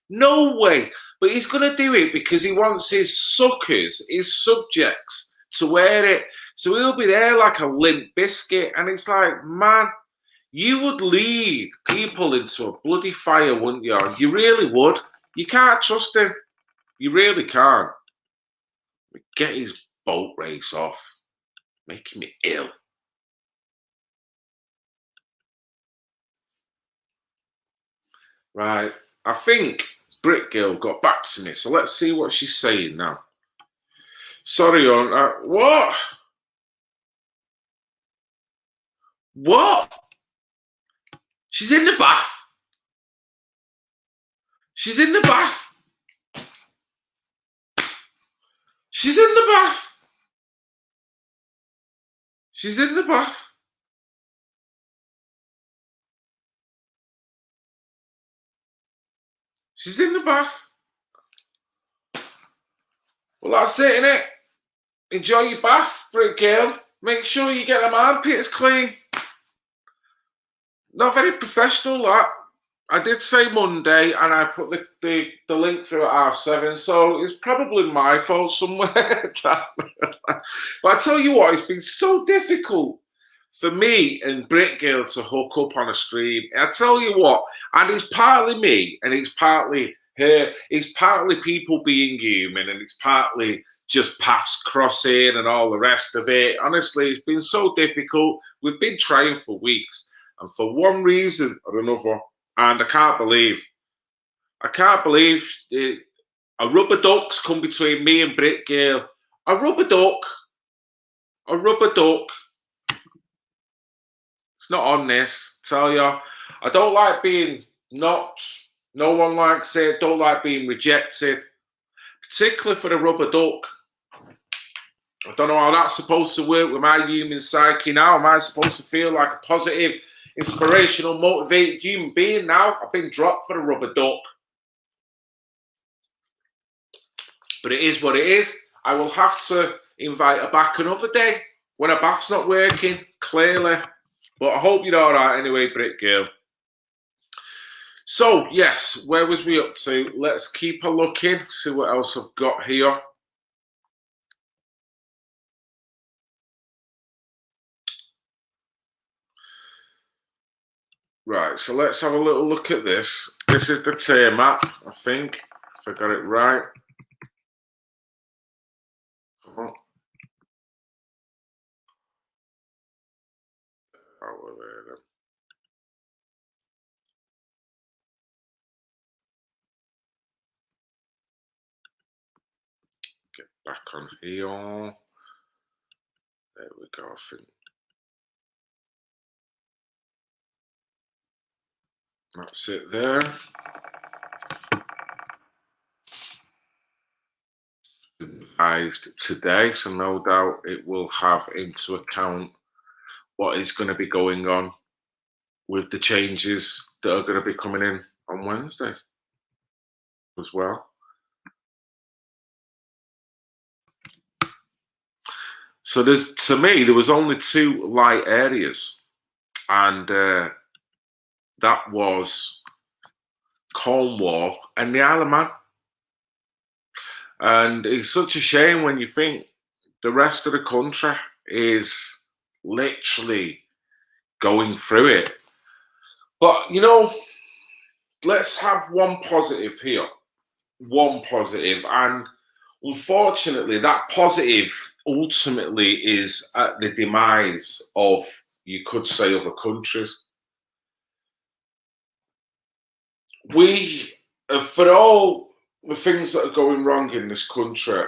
No way. But he's going to do it because he wants his suckers, his subjects, to wear it. So he'll be there like a limp biscuit. And it's like, man, you would lead people into a bloody fire, wouldn't you? You really would. You can't trust him. You really can't. Get his boat race off. Making me ill. Right. I think Britgirl got back to me. So let's see what she's saying now. Sorry, on what? What? She's in the bath. She's in the bath. She's in the bath. She's in the bath. She's in the bath. Well, that's it, innit? Enjoy your bath, Britgirl. Make sure you get them armpits clean. Not very professional, that. I did say Monday, and I put the link through at 7:30, so it's probably my fault somewhere. But I tell you what, it's been so difficult for me and Britgirl to hook up on a stream. I tell you what, and it's partly me, and it's partly her. It's partly people being human, and it's partly just paths crossing and all the rest of it. Honestly, it's been so difficult. We've been trying for weeks, and for one reason or another, and I can't believe a rubber duck's come between me and Britgirl. A rubber duck. It's not on this, tell you. I don't like being knocked. No one likes it. Don't like being rejected. Particularly for the rubber duck. I don't know how that's supposed to work with my human psyche now. Am I supposed to feel like a positive, inspirational, motivated human being now? I've been dropped for the rubber duck. But it is what it is. I will have to invite her back another day when her bath's not working, clearly. But I hope you're all right anyway, Britgirl. So, yes, where was we up to? Let's keep a looking, see what else I've got here. Right, so let's have a little look at this. This is the tier map, I think, if I got it right. Oh. Get back on here. There we go, I think. That's it there. Advised today, so no doubt it will have into account what is going to be going on with the changes that are going to be coming in on Wednesday as well. So to me, there was only two light areas, and that was Cornwall and the Isle of Man. And it's such a shame when you think the rest of the country is literally going through it. But, let's have one positive here. One positive. And unfortunately, that positive ultimately is at the demise of, you could say, other countries. For all the things that are going wrong in this country,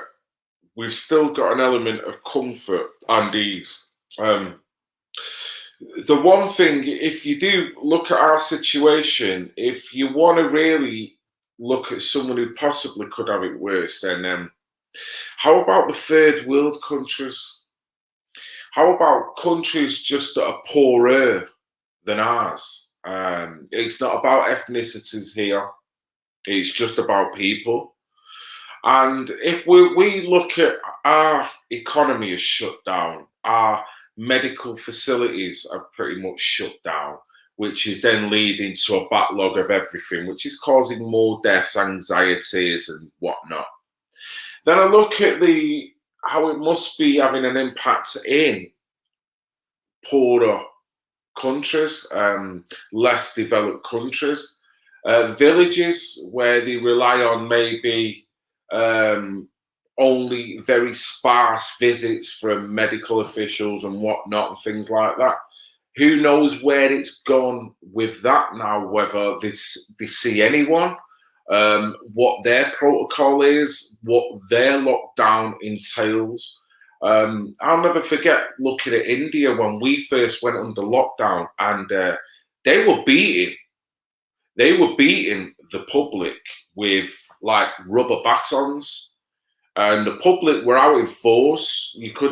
we've still got an element of comfort and ease. The one thing, if you do look at our situation, if you want to really look at someone who possibly could have it worse, then how about the third world countries? How about countries just that are poorer than ours? It's not about ethnicities here. It's just about people. And if we look at our economy is shut down, our medical facilities have pretty much shut down, which is then leading to a backlog of everything, which is causing more deaths, anxieties, and whatnot. Then I look at how it must be having an impact in poorer countries, less developed countries, villages where they rely on maybe only very sparse visits from medical officials and whatnot and things like that. Who knows where it's gone with that now, whether they see anyone, what their protocol is, what their lockdown entails. I'll never forget looking at India when we first went under lockdown, and they were beating the public with like rubber batons, and the public were out in force. You could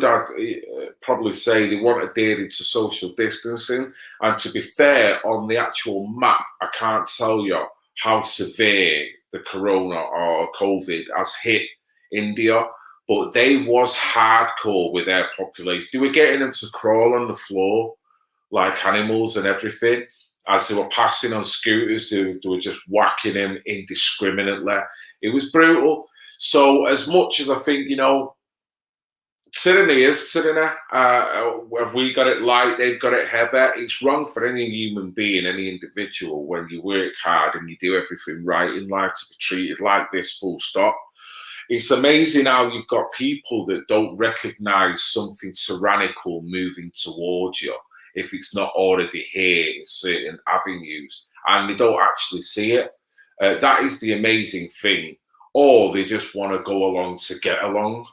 probably say they weren't adhering to social distancing. And to be fair, on the actual map, I can't tell you how severe the corona or COVID has hit India, but they was hardcore with their population. They were getting them to crawl on the floor like animals and everything. As they were passing on scooters, they were just whacking them indiscriminately. It was brutal. So as much as I think, tyranny is tyranny, have we got it light, they've got it heavy. It's wrong for any human being, any individual, when you work hard and you do everything right in life, to be treated like this, full stop. It's amazing how you've got people that don't recognize something tyrannical moving towards you if it's not already here in certain avenues, and they don't actually see it. That is the amazing thing. Or they just want to go along to get along.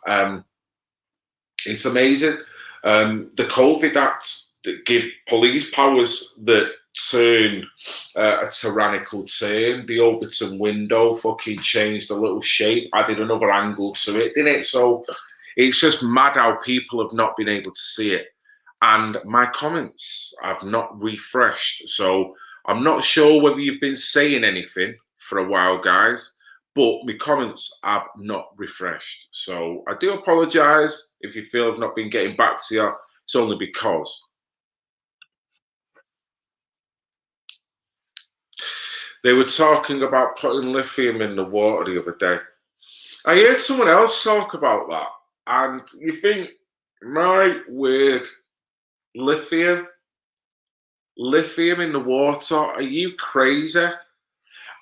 It's amazing. The COVID Act that give police powers that turn a tyrannical turn. The Overton window fucking changed a little shape, added another angle to it, didn't it? So it's just mad how people have not been able to see it. And my comments have not refreshed. So I'm not sure whether you've been saying anything for a while, guys, but my comments have not refreshed. So I do apologise if you feel I've not been getting back to you. It's only because they were talking about putting lithium in the water the other day. I heard someone else talk about that, and you think, my word, lithium in the water? Are you crazy?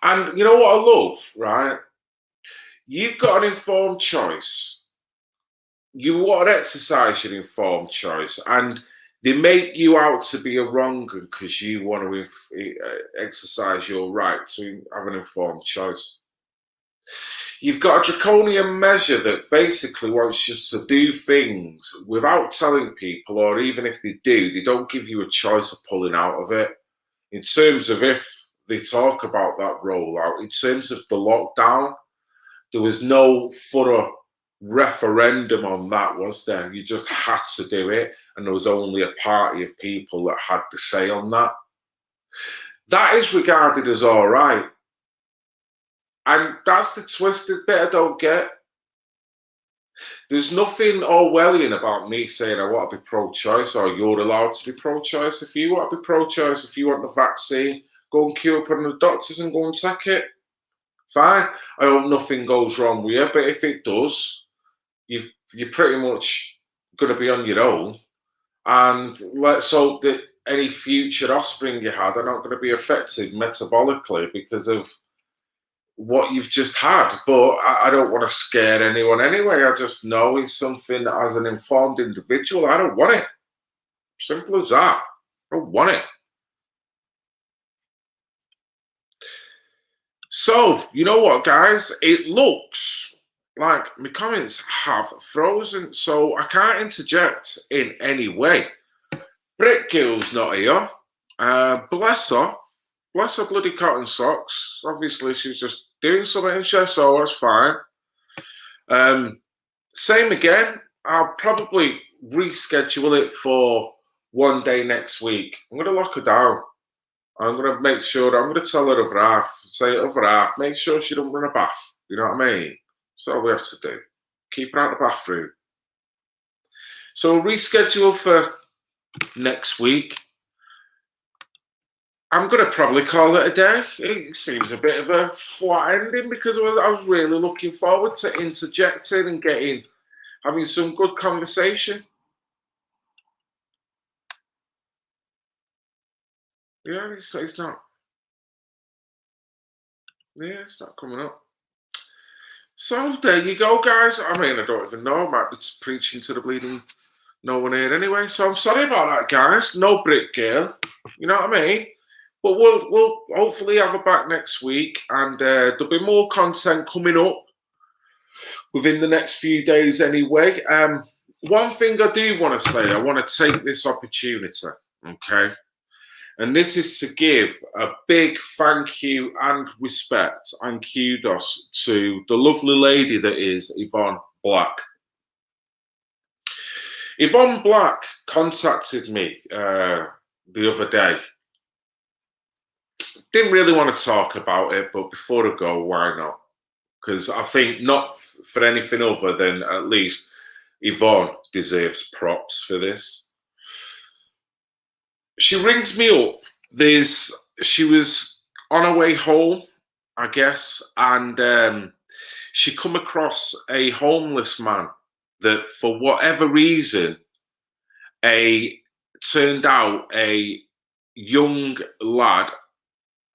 And you know what I love, right? You've got an informed choice. You want to exercise your informed choice, and they make you out to be a wrong un because you want to exercise your right to have an informed choice. You've got a draconian measure that basically wants just to do things without telling people, or even if they do, they don't give you a choice of pulling out of it. In terms of if they talk about that rollout, in terms of the lockdown, there was no thorough referendum on that, was there? You just had to do it, and there was only a party of people that had the say on that. That is regarded as all right. And that's the twisted bit I don't get. There's nothing Orwellian about me saying I want to be pro-choice or you're allowed to be pro-choice. If you want to be pro-choice, if you want the vaccine, go and queue up on the doctors and go and take it. Fine. I hope nothing goes wrong with you, but if it does, you're pretty much going to be on your own. And let's hope that any future offspring you had are not going to be affected metabolically because of what you've just had. But I don't want to scare anyone anyway. I just know it's something that, as an informed individual, I don't want it. Simple as that. I don't want it. So, you know what, guys? It looks like my comments have frozen, so I can't interject in any way. Britgirl's not here. Bless her. Bless her bloody cotton socks. Obviously, she's just doing something in she, so that's fine. Same again. I'll probably reschedule it for one day next week. I'm going to lock her down. I'm going to make sure, I'm going to tell her other half, say other half, make sure she don't run a bath. You know what I mean? That's all we have to do. Keep her out of the bathroom. So we'll reschedule for next week. I'm going to probably call it a day. It seems a bit of a flat ending because I was really looking forward to interjecting and having some good conversation. Yeah, it's not. Yeah, it's not coming up. So there you go, guys. I mean, I don't even know. I might be preaching to the bleeding no one here anyway. So I'm sorry about that, guys. No Britgirl. You know what I mean? But we'll hopefully have her back next week, and there'll be more content coming up within the next few days anyway. One thing I do want to say, I want to take this opportunity, okay? And this is to give a big thank you and respect and kudos to the lovely lady that is Yvonne Black. Yvonne Black contacted me the other day. Didn't really want to talk about it, but before I go, why not? Because I think not for anything other than at least Yvonne deserves props for this. She rings me up. She was on her way home, I guess, and she come across a homeless man that, for whatever reason, turned out a young lad,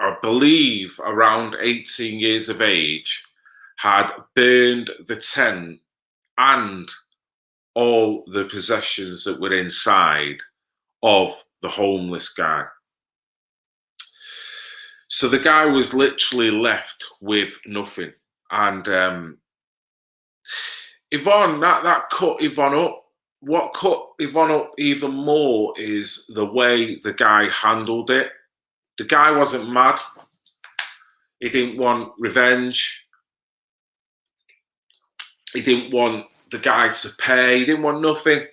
I believe around 18 years of age, had burned the tent and all the possessions that were inside of the homeless guy. So the guy was literally left with nothing. And Yvonne, that cut Yvonne up. What cut Yvonne up even more is the way the guy handled it. The guy wasn't mad. He didn't want revenge. He didn't want the guy to pay. He didn't want nothing.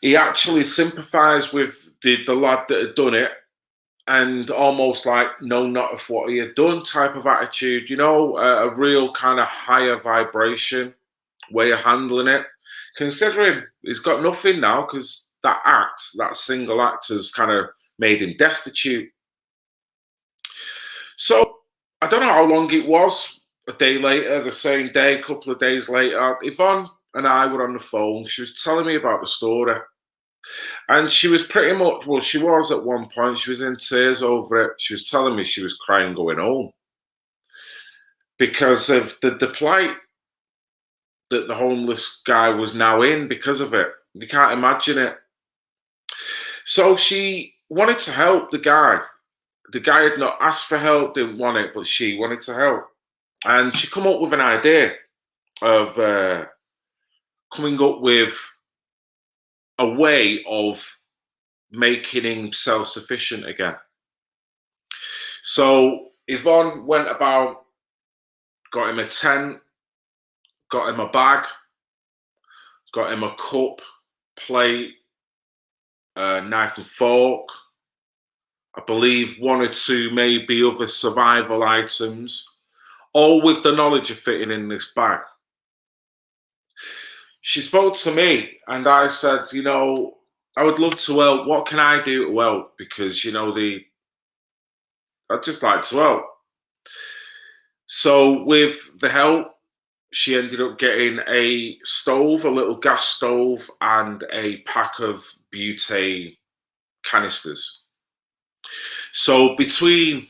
He actually sympathised with the lad that had done it, and almost like no, not of what he had done type of attitude, you know, a real kind of higher vibration way of handling it, considering he's got nothing now because that single act has kind of made him destitute. So I don't know how long it was, a day later, the same day, a couple of days later, Yvonne and I were on the phone. She was telling me about the story. And she was pretty much, well, she was at one point, she was in tears over it. She was telling me she was crying going home because of the plight that the homeless guy was now in because of it. You can't imagine it. So she wanted to help the guy. The guy had not asked for help, didn't want it, but she wanted to help. And she come up with an idea of coming up with a way of making him self-sufficient again. So Yvonne went about, got him a tent, got him a bag, got him a cup, plate, a knife and fork, I believe one or two maybe other survival items, all with the knowledge of fitting in this bag. she spoke to me, and I said, I would love to help. What can I do to help? Because I'd just like to help. So with the help, she ended up getting a stove, a little gas stove, and a pack of butane canisters. So between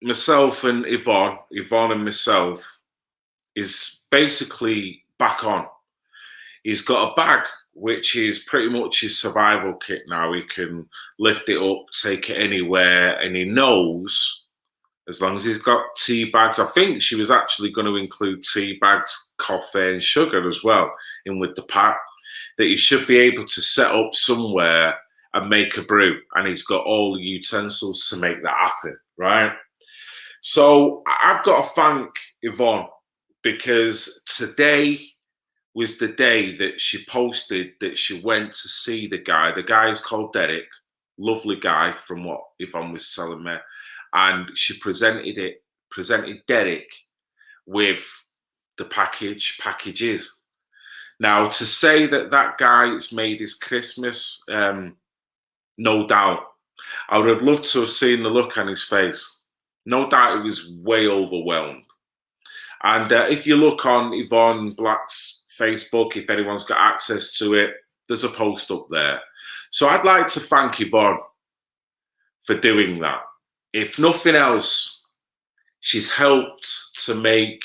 myself and Yvonne and myself is basically back on. He's got a bag, which is pretty much his survival kit now. He can lift it up, take it anywhere, and he knows as long as he's got tea bags. I think she was actually going to include tea bags, coffee, and sugar as well in with the pack, that he should be able to set up somewhere and make a brew. And he's got all the utensils to make that happen, right? So I've got to thank Yvonne, because today was the day that she posted that she went to see the guy. The guy is called Derek, lovely guy from what Yvonne was telling me. And she presented Derek with the packages. Now, to say that guy has made his Christmas, no doubt. I would have loved to have seen the look on his face. No doubt he was way overwhelmed. And if you look on Yvonne Black's Facebook, if anyone's got access to it, there's a post up there. So I'd like to thank Yvonne for doing that. If nothing else, she's helped to make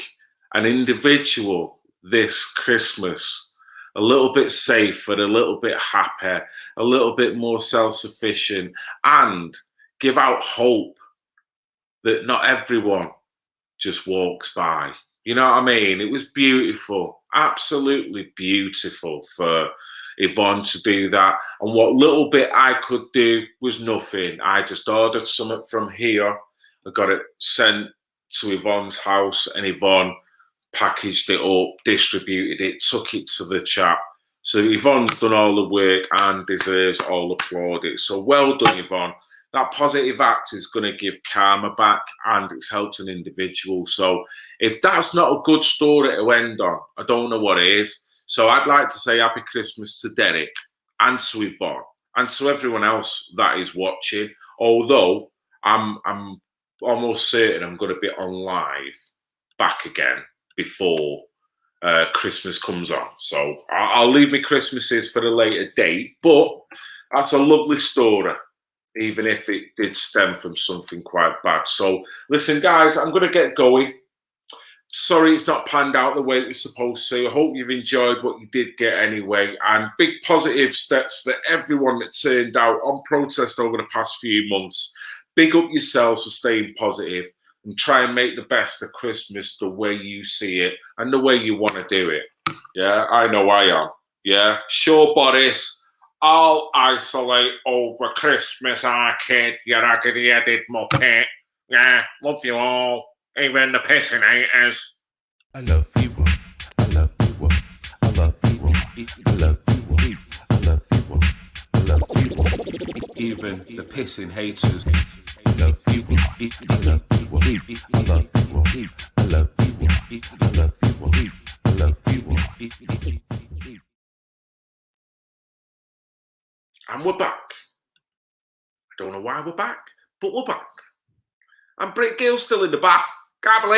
an individual this Christmas a little bit safer, a little bit happier, a little bit more self-sufficient, and give out hope that not everyone just walks by. You know what I mean? It was beautiful, absolutely beautiful for Yvonne to do that. And what little bit I could do was nothing. I just ordered something from here. I got it sent to Yvonne's house, and Yvonne packaged it up, distributed it, took it to the chap. So Yvonne's done all the work and deserves all the plaudits. So well done, Yvonne. That positive act is going to give karma back, and it's helped an individual. So if that's not a good story to end on, I don't know what it is. So I'd like to say Happy Christmas to Derek and to Yvonne and to everyone else that is watching. Although I'm almost certain I'm going to be on live back again before Christmas comes on. So I'll leave my Christmases for a later date. But that's a lovely story, even if it did stem from something quite bad. So listen, guys, I'm going to get going. Sorry it's not panned out the way it was supposed to. I hope you've enjoyed what you did get anyway. And big positive steps for everyone that turned out on protest over the past few months. Big up yourselves for staying positive and try and make the best of Christmas the way you see it and the way you want to do it. Yeah, I know I am. Yeah, sure, Boris. I'll isolate over Christmas, kid, you raggedy-headed muppet. Yeah, love you all. Even the pissing haters. I love you. I love you. I love you. I love you. I love you. I love you. Even the pissing haters. I love you. I love you. I love you. I love you. I love you. I love you. And we're back. I don't know why we're back, but we're back. And Britgirl's still in the bath. Can't believe